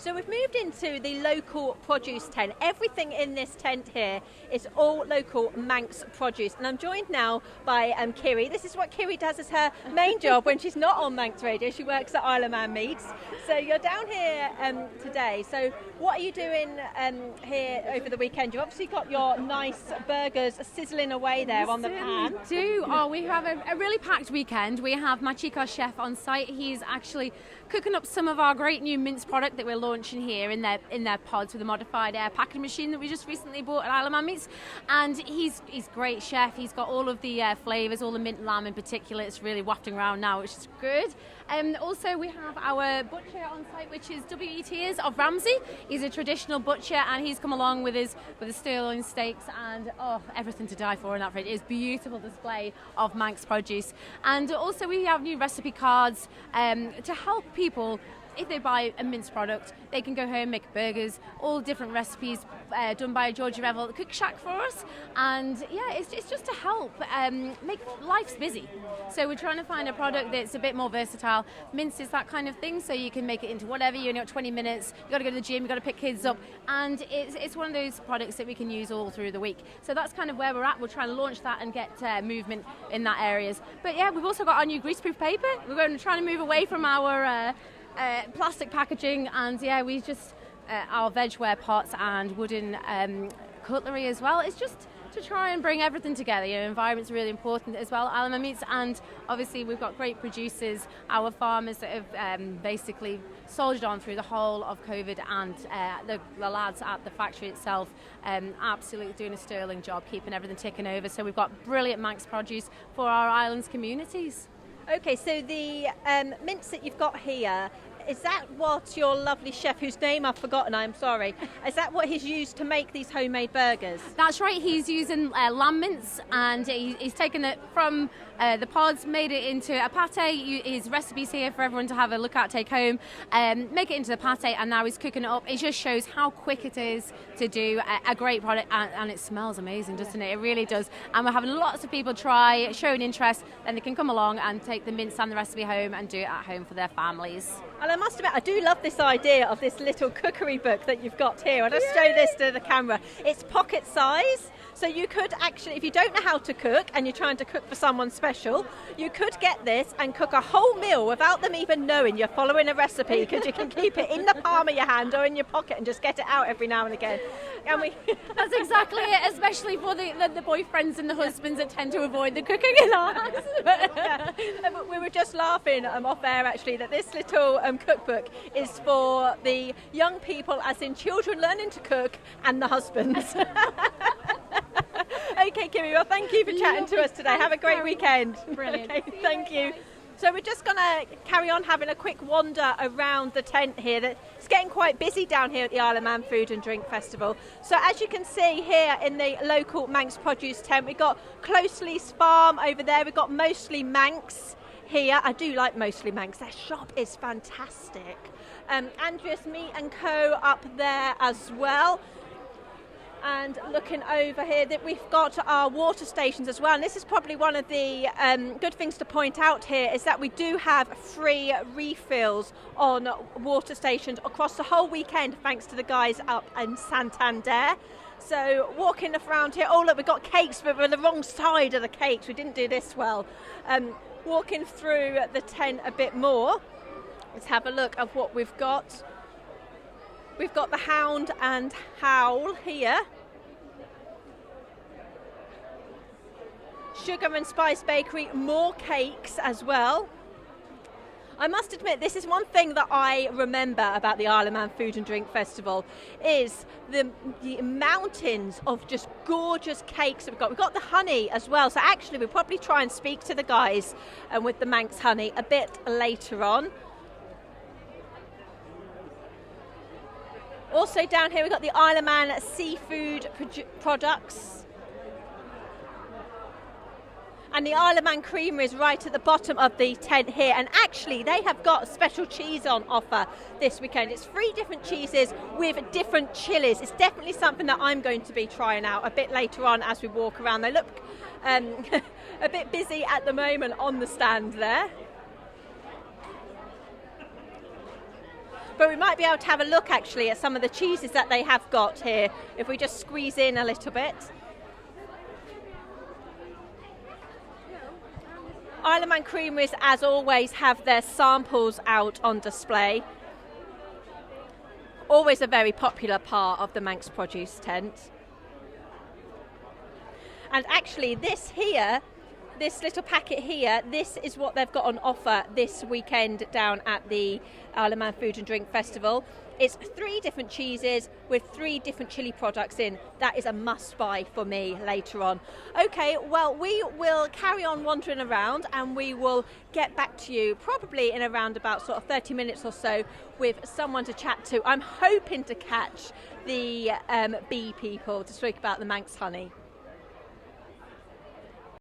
So we've moved into the local produce tent. Everything in this tent here is all local Manx produce. And I'm joined now by Kirree. This is what Kirree does as her main job when she's not on Manx Radio. She works at Isle of Man Meats. So you're down here today. So what are you doing here over the weekend? You've obviously got your nice burgers sizzling away there on the pan. We do. Oh, we have a really packed weekend. We have my chief, our chef, on site. He's actually cooking up some of our great new mince product that we're launching here in their pods with a modified air packing machine that we just recently bought at Isle of Man Meats. And he's great chef. He's got all of the flavours, all the mint lamb in particular. It's really wafting around now, which is good. Also, we have our butcher on site, which is W.E. Tears of Ramsey. He's a traditional butcher, and he's come along with his sirloin steaks and everything to die for in that fridge. It's a beautiful display of Manx produce. And also, we have new recipe cards to help people. If they buy a mince product, they can go home, make burgers, all different recipes done by Georgia Revel Cook Shack for us. And yeah, it's just to help make life's busy. So we're trying to find a product that's a bit more versatile. Mince is that kind of thing, so you can make it into whatever. You got 20 minutes, you've got to go to the gym, you've got to pick kids up. And it's one of those products that we can use all through the week. So that's kind of where we're at. We're trying to launch that and get movement in that areas. But yeah, we've also got our new greaseproof paper. We're trying to move away from our plastic packaging, and yeah, we just our vegware pots and wooden cutlery as well. It's just to try and bring everything together. Environment's really important as well. Isle of Man Meats, and obviously we've got great producers, our farmers that have basically soldiered on through the whole of COVID, and the lads at the factory itself absolutely doing a sterling job keeping everything ticking over. So we've got brilliant Manx produce for our islands communities. Okay, so the mince that you've got here, is that what your lovely chef, whose name I've forgotten, I'm sorry, is that what he's used to make these homemade burgers? That's right, he's using lamb mince, and he's taken it from the pods, made it into a pate. His recipe's here for everyone to have a look at, take home, make it into the pate, and now he's cooking it up. It just shows how quick it is to do a great product, and it smells amazing, doesn't it? It really does. And we're having lots of people try, show an interest, then they can come along and take the mince and the recipe home and do it at home for their families. And I must admit, I do love this idea of this little cookery book that you've got here. I'll just show this to the camera. It's pocket size, so you could actually, if you don't know how to cook and you're trying to cook for someone special, you could get this and cook a whole meal without them even knowing you're following a recipe, because you can keep it in the palm of your hand or in your pocket and just get it out every now and again. And That's exactly it, especially for the boyfriends and the husbands that tend to avoid the cooking in our house. Yeah. We were just laughing off air actually that this little cookbook is for the young people, as in children learning to cook, and the husbands. Okay, Kirree, well, thank you for chatting to us today. Have a great weekend. Brilliant. Okay, thank you. So we're just going to carry on having a quick wander around the tent here. It's getting quite busy down here at the Isle of Man Food and Drink Festival. So as you can see here in the local Manx produce tent, we've got Closely's Farm over there. We've got Mostly Manx here. I do like Mostly Manx. Their shop is fantastic. Andreas Meat and Co. up there as well. And looking over here, that we've got our water stations as well. And this is probably one of the good things to point out here, is that we do have free refills on water stations across the whole weekend, thanks to the guys up in Santander. So walking around here, oh look, we've got cakes, but we're on the wrong side of the cakes. We didn't do this well. Walking through the tent a bit more, let's have a look at what we've got. We've got the Hound and Howl here. Sugar and Spice Bakery, more cakes as well. I must admit, this is one thing that I remember about the Isle of Man Food and Drink Festival, is the mountains of just gorgeous cakes that we've got. We've got the honey as well, so actually we'll probably try and speak to the guys with the Manx honey a bit later on. Also down here we've got the Isle of Man seafood products. And the Isle of Man Creamery is right at the bottom of the tent here. And actually, they have got special cheese on offer this weekend. It's 3 different cheeses with different chilies. It's definitely something that I'm going to be trying out a bit later on as we walk around. They look a bit busy at the moment on the stand there. But we might be able to have a look actually at some of the cheeses that they have got here, if we just squeeze in a little bit. Isle of Man Creameries, as always, have their samples out on display. Always a very popular part of the Manx Produce tent. And actually this here, this little packet here, this is what they've got on offer this weekend down at the Isle of Man Food and Drink Festival. It's 3 different cheeses with 3 different chili products in. That is a must buy for me later on. Okay, well, we will carry on wandering around and we will get back to you probably in around about sort of 30 minutes or so with someone to chat to. I'm hoping to catch the bee people to speak about the Manx honey.